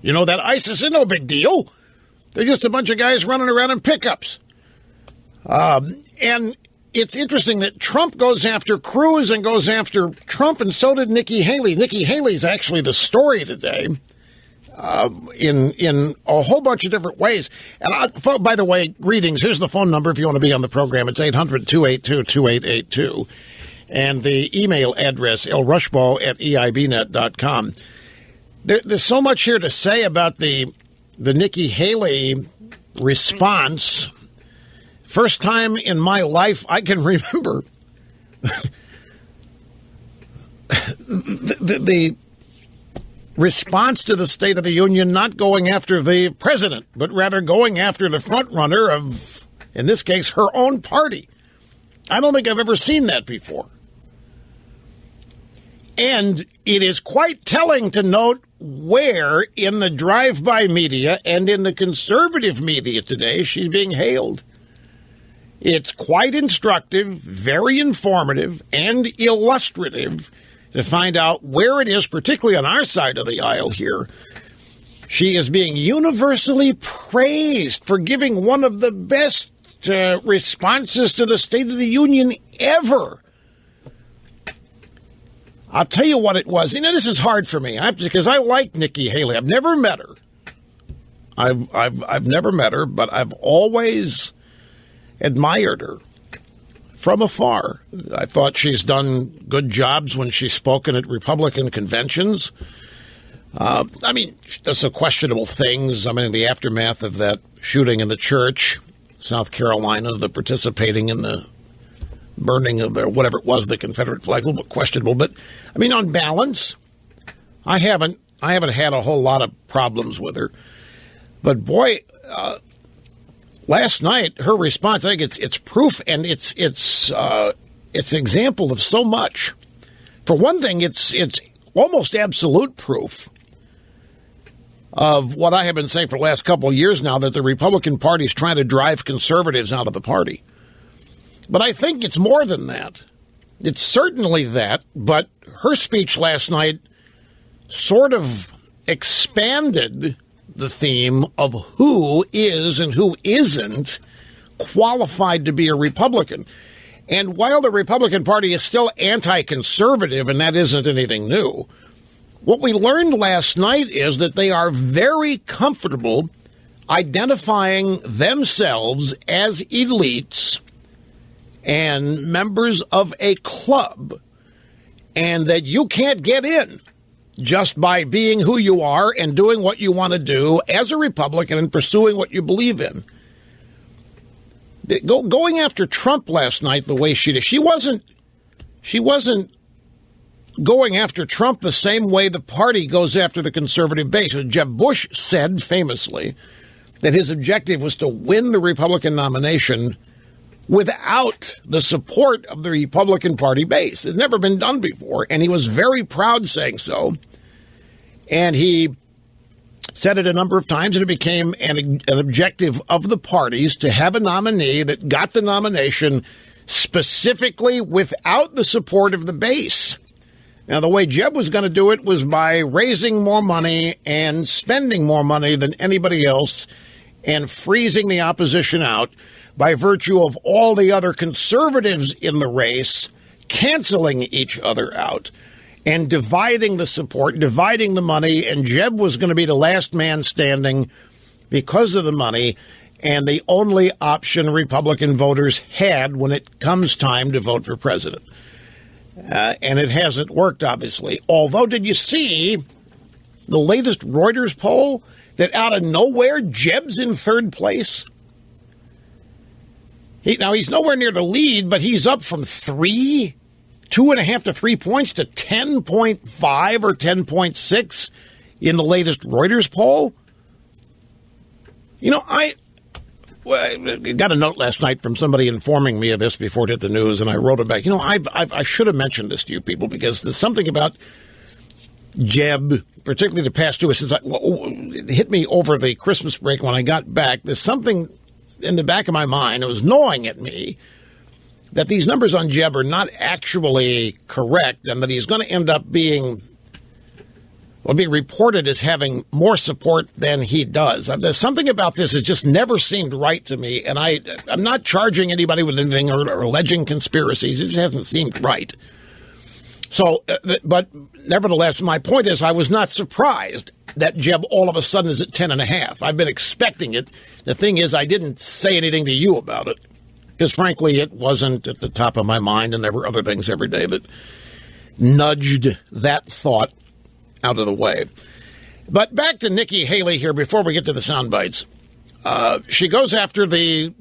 You know, that ISIS is no big deal. They're just a bunch of guys running around in pickups. And it's interesting that Trump goes after Cruz and goes after Trump, and so did Nikki Haley. Nikki Haley's actually the story today in a whole bunch of different ways. And by the way, greetings. Here's the phone number if you want to be on the program. It's 800-282-2882. And the email address, lrushbaugh@eibnet.com. There's so much here to say about the Nikki Haley response. First time in my life I can remember the response to the State of the Union not going after the president, but rather going after the front runner of, in this case, her own party. I don't think I've ever seen that before. And it is quite telling to note where in the drive-by media and in the conservative media today she's being hailed. It's quite instructive, very informative, and illustrative to find out where it is, particularly on our side of the aisle here. She is being universally praised for giving one of the best responses to the State of the Union ever. I'll tell you what it was. You know, this is hard for me because I like Nikki Haley. I've never met her. I've never met her, but I've always admired her from afar. I thought she's done good jobs when she's spoken at Republican conventions. I mean, there's some questionable things. I mean, in the aftermath of that shooting in the church, South Carolina, the participating in the burning of the, whatever it was, the Confederate flag, a little bit questionable. But, I mean, on balance, I haven't had a whole lot of problems with her. But, boy, last night, her response, I think it's proof, and it's an example of so much. For one thing, it's almost absolute proof of what I have been saying for the last couple of years now, that the Republican Party is trying to drive conservatives out of the party. But I think it's more than that. It's certainly that, but her speech last night sort of expanded the theme of who is and who isn't qualified to be a Republican. And while the Republican Party is still anti-conservative, and that isn't anything new, what we learned last night is that they are very comfortable identifying themselves as elites and members of a club, and that you can't get in just by being who you are and doing what you want to do as a Republican and pursuing what you believe in. Going after Trump last night the way she did, she wasn't going after Trump the same way the party goes after the conservative base. Jeb Bush said famously that his objective was to win the Republican nomination without the support of the Republican Party base. It's never been done before, and he was very proud saying so. And he said it a number of times, and it became an objective of the parties to have a nominee that got the nomination specifically without the support of the base. Now, the way Jeb was going to do it was by raising more money and spending more money than anybody else and freezing the opposition out by virtue of all the other conservatives in the race canceling each other out and dividing the support, dividing the money, and Jeb was going to be the last man standing because of the money and the only option Republican voters had when it comes time to vote for president. And it hasn't worked, obviously. Although, did you see the latest Reuters poll that out of nowhere, Jeb's in third place? Now, he's nowhere near the lead, but he's up from 2.5 to 3 points to 10.5 or 10.6 in the latest Reuters poll. You know, I got a note last night from somebody informing me of this before it hit the news, and I wrote it back. You know, I should have mentioned this to you people because there's something about Jeb, particularly the past 2 since it hit me over the Christmas break when I got back. There's something in the back of my mind, it was gnawing at me, that these numbers on Jeb are not actually correct and that he's going to end up being will be reported as having more support than he does. There's something about this that just never seemed right to me, and I'm not charging anybody with anything or alleging conspiracies. It just hasn't seemed right. So, but nevertheless, my point is I was not surprised that Jeb all of a sudden is at 10.5. I've been expecting it. The thing is, I didn't say anything to you about it because, frankly, it wasn't at the top of my mind, and there were other things every day that nudged that thought out of the way. But back to Nikki Haley here before we get to the sound bites. She goes after the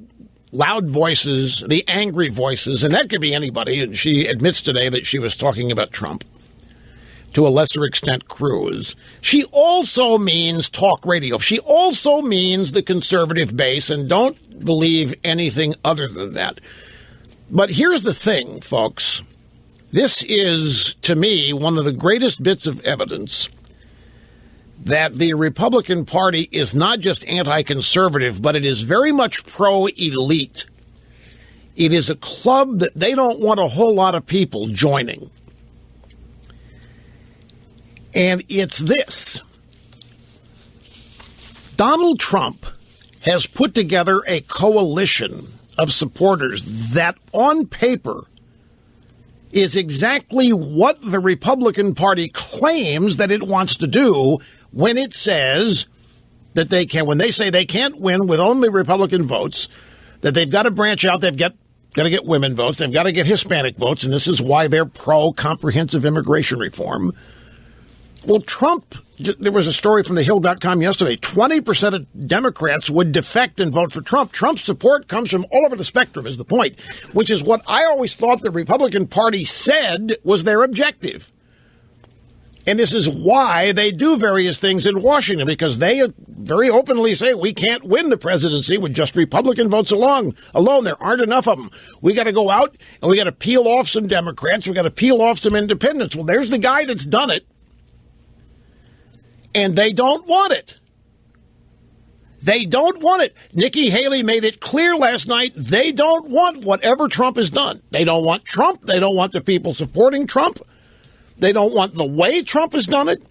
loud voices, the angry voices, and that could be anybody. And she admits today that she was talking about Trump, to a lesser extent Cruz. She also means talk radio. She also means the conservative base, and don't believe anything other than that. But here's the thing, folks. This is, to me, one of the greatest bits of evidence that the Republican Party is not just anti-conservative, but it is very much pro-elite. It is a club that they don't want a whole lot of people joining. And it's this. Donald Trump has put together a coalition of supporters that, on paper, is exactly what the Republican Party claims that it wants to do when it says that they can, when they say they can't win with only Republican votes, that they've got to branch out, they've got to get women votes, they've got to get Hispanic votes, and this is why they're pro-comprehensive immigration reform. Well, Trump, there was a story from thehill.com yesterday, 20% of Democrats would defect and vote for Trump. Trump's support comes from all over the spectrum is the point, which is what I always thought the Republican Party said was their objective. And this is why they do various things in Washington, because they very openly say we can't win the presidency with just Republican votes alone. There aren't enough of them. We got to go out and we got to peel off some Democrats. We got to peel off some independents. Well, there's the guy that's done it. And they don't want it. They don't want it. Nikki Haley made it clear last night they don't want whatever Trump has done. They don't want Trump. They don't want the people supporting Trump. They don't want the way Trump has done it.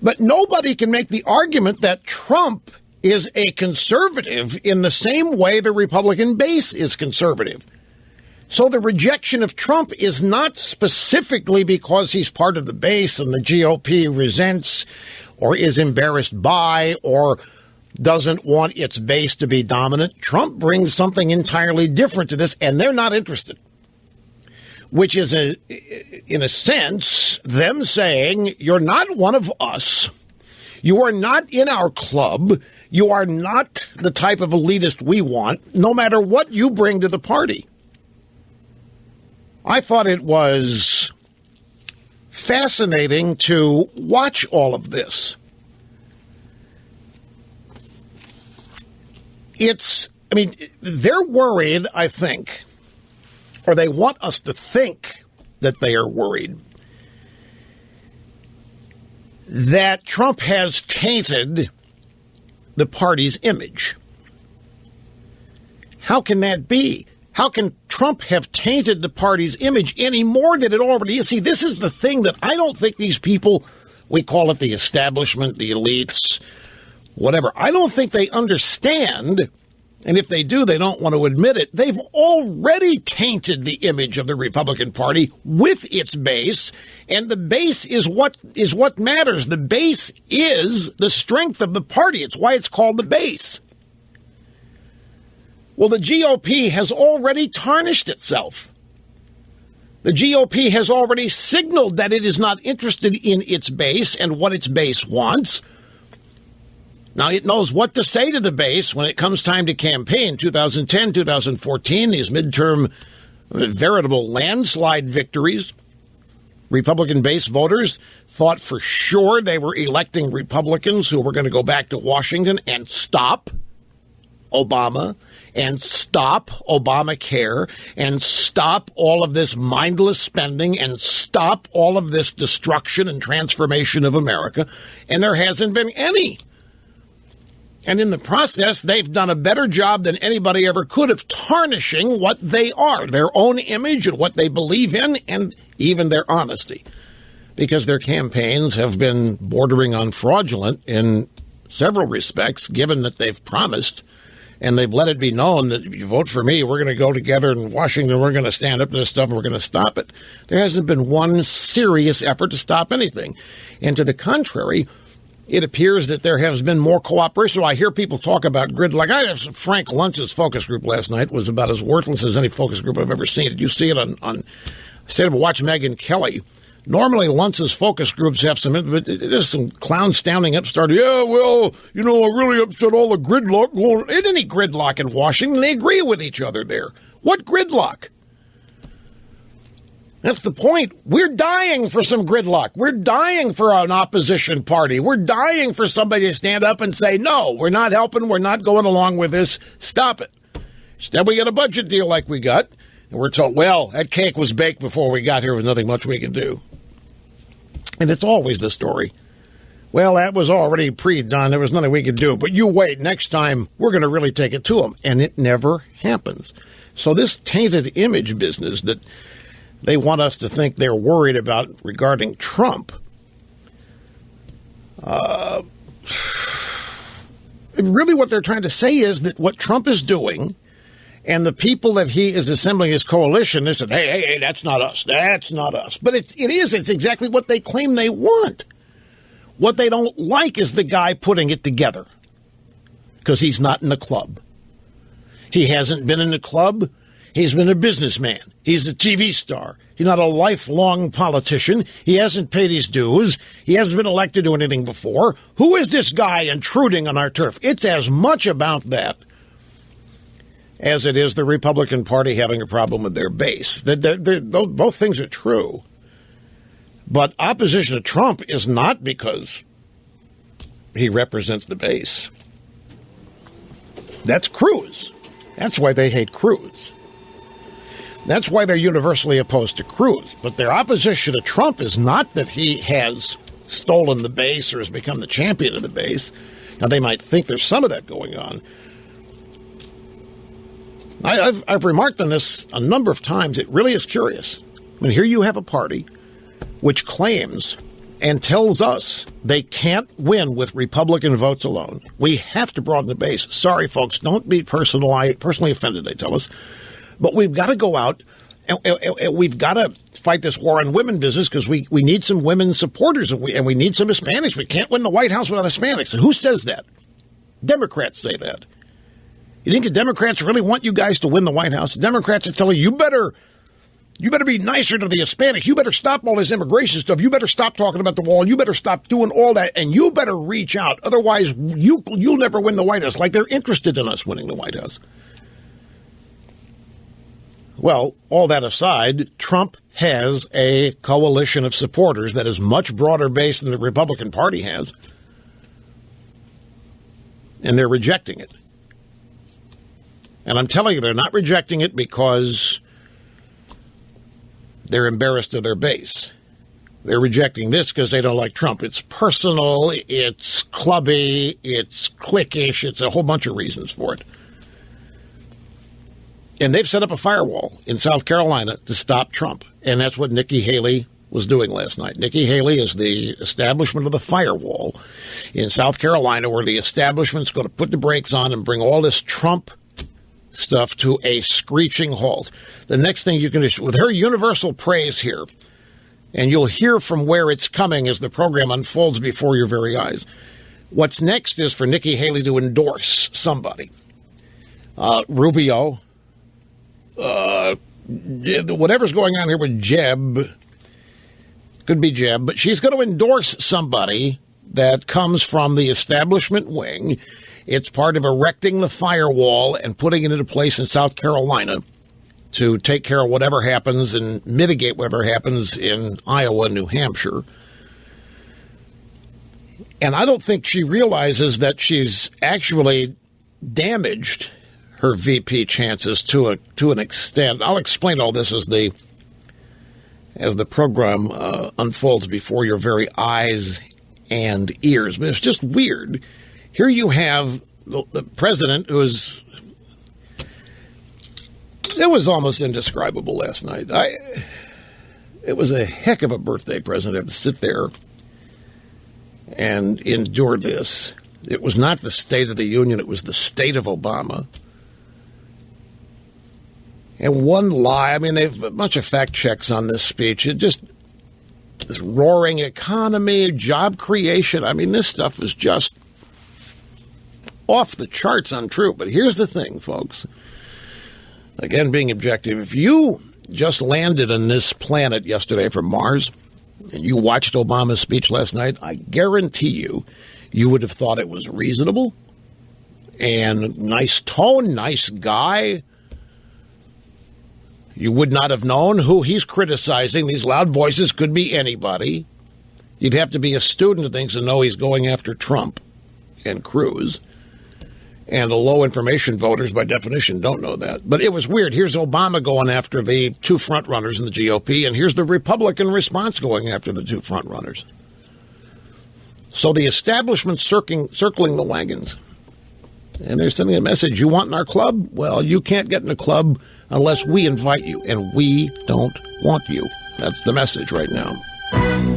But nobody can make the argument that Trump is a conservative in the same way the Republican base is conservative. So the rejection of Trump is not specifically because he's part of the base and the GOP resents or is embarrassed by or doesn't want its base to be dominant. Trump brings something entirely different to this, and they're not interested, which is, in a sense, them saying, you're not one of us. You are not in our club. You are not the type of elitist we want, no matter what you bring to the party. I thought it was fascinating to watch all of this. They're worried, I think, or they want us to think that they are worried, that Trump has tainted the party's image. How can that be? How can Trump have tainted the party's image any more than it already is? See, this is the thing that I don't think these people, we call it the establishment, the elites, whatever, I don't think they understand, and if they do, they don't want to admit it. They've already tainted the image of the Republican Party with its base, and the base is what matters. The base is the strength of the party. It's why it's called the base. Well, the GOP has already tarnished itself. The GOP has already signaled that it is not interested in its base and what its base wants. Now, it knows what to say to the base when it comes time to campaign. 2010, 2014, these midterm veritable landslide victories. Republican base voters thought for sure they were electing Republicans who were going to go back to Washington and stop Obama and stop Obamacare and stop all of this mindless spending and stop all of this destruction and transformation of America. And there hasn't been any. And in the process, they've done a better job than anybody ever could of tarnishing what they are, their own image and what they believe in, and even their honesty. because their campaigns have been bordering on fraudulent in several respects, given that they've promised and they've let it be known that if you vote for me, we're going to go together in Washington, we're going to stand up to this stuff, and we're going to stop it. There hasn't been one serious effort to stop anything. And to the contrary, it appears that there has been more cooperation. So I hear people talk about gridlock. I have Frank Luntz's focus group last night was about as worthless as any focus group I've ever seen. Did you see it on State of Watch Megyn Kelly? Normally, Luntz's focus groups have there's some clown standing up starting, I really upset all the gridlock. Well, ain't any gridlock in Washington. They agree with each other there. What gridlock? That's the point. We're dying for some gridlock. We're dying for an opposition party. We're dying for somebody to stand up and say, no, we're not helping. We're not going along with this. Stop it. Instead, we get a budget deal like we got. And we're told, well, that cake was baked before we got here. There's nothing much we can do. And it's always the story. Well, that was already pre-done. There was nothing we could do. But you wait. Next time, we're going to really take it to them. And it never happens. So this tainted image business that they want us to think they're worried about regarding Trump, really what they're trying to say is that what Trump is doing and the people that he is assembling his coalition, they said, hey, that's not us. That's not us. But it is. It's exactly what they claim they want. What they don't like is the guy putting it together because he's not in the club. He hasn't been in the club. He's been a businessman. He's a TV star. He's not a lifelong politician. He hasn't paid his dues. He hasn't been elected to anything before. Who is this guy intruding on our turf? It's as much about that as it is the Republican Party having a problem with their base. Both things are true. But opposition to Trump is not because he represents the base. That's Cruz. That's why they hate Cruz. That's why they're universally opposed to Cruz. But their opposition to Trump is not that he has stolen the base or has become the champion of the base. Now, they might think there's some of that going on. I've remarked on this a number of times. It really is curious. I mean, here you have a party which claims and tells us they can't win with Republican votes alone. We have to broaden the base. Sorry, folks, don't be personally offended, they tell us. But we've got to go out and we've got to fight this war on women business because we need some women supporters and we need some Hispanics. We can't win the White House without Hispanics. And who says that? Democrats say that. You think the Democrats really want you guys to win the White House? The Democrats are telling you, you better be nicer to the Hispanics. You better stop all this immigration stuff. You better stop talking about the wall. You better stop doing all that. And you better reach out. Otherwise, you'll never win the White House. Like they're interested in us winning the White House. Well, all that aside, Trump has a coalition of supporters that is much broader based than the Republican Party has. And they're rejecting it. And I'm telling you, they're not rejecting it because they're embarrassed of their base. They're rejecting this because they don't like Trump. It's personal, it's clubby, it's cliquish, it's a whole bunch of reasons for it. And they've set up a firewall in South Carolina to stop Trump. And that's what Nikki Haley was doing last night. Nikki Haley is the establishment of the firewall in South Carolina where the establishment's going to put the brakes on and bring all this Trump stuff to a screeching halt. The next thing you can do, with her universal praise here, and you'll hear from where it's coming as the program unfolds before your very eyes. What's next is for Nikki Haley to endorse somebody. Rubio, whatever's going on here with Jeb, could be Jeb, but she's going to endorse somebody that comes from the establishment wing. It's part of erecting the firewall and putting it into place in South Carolina to take care of whatever happens and mitigate whatever happens in Iowa and New Hampshire. And I don't think she realizes that she's actually damaged her VP chances to an extent. I'll explain all this as the program unfolds before your very eyes and ears. But it's just weird. Here you have the president who is, it was almost indescribable last night. It was a heck of a birthday present to have to sit there and endure this. It was not the State of the Union. It was the state of Obama. And one lie, I mean, they have a bunch of fact checks on this speech. It just, this roaring economy, job creation. I mean, this stuff is just off the charts untrue. But here's the thing, folks. Again, being objective, if you just landed on this planet yesterday from Mars and you watched Obama's speech last night, I guarantee you would have thought it was reasonable and nice tone, nice guy. You would not have known who he's criticizing. These loud voices could be anybody. You'd have to be a student of things to know he's going after Trump and Cruz. And the low information voters, by definition, don't know that. But it was weird. Here's Obama going after the two front runners in the GOP, and here's the Republican response going after the two front runners. So the establishment circling the wagons. And they're sending a message, you want in our club? Well, you can't get in the club unless we invite you, and we don't want you. That's the message right now.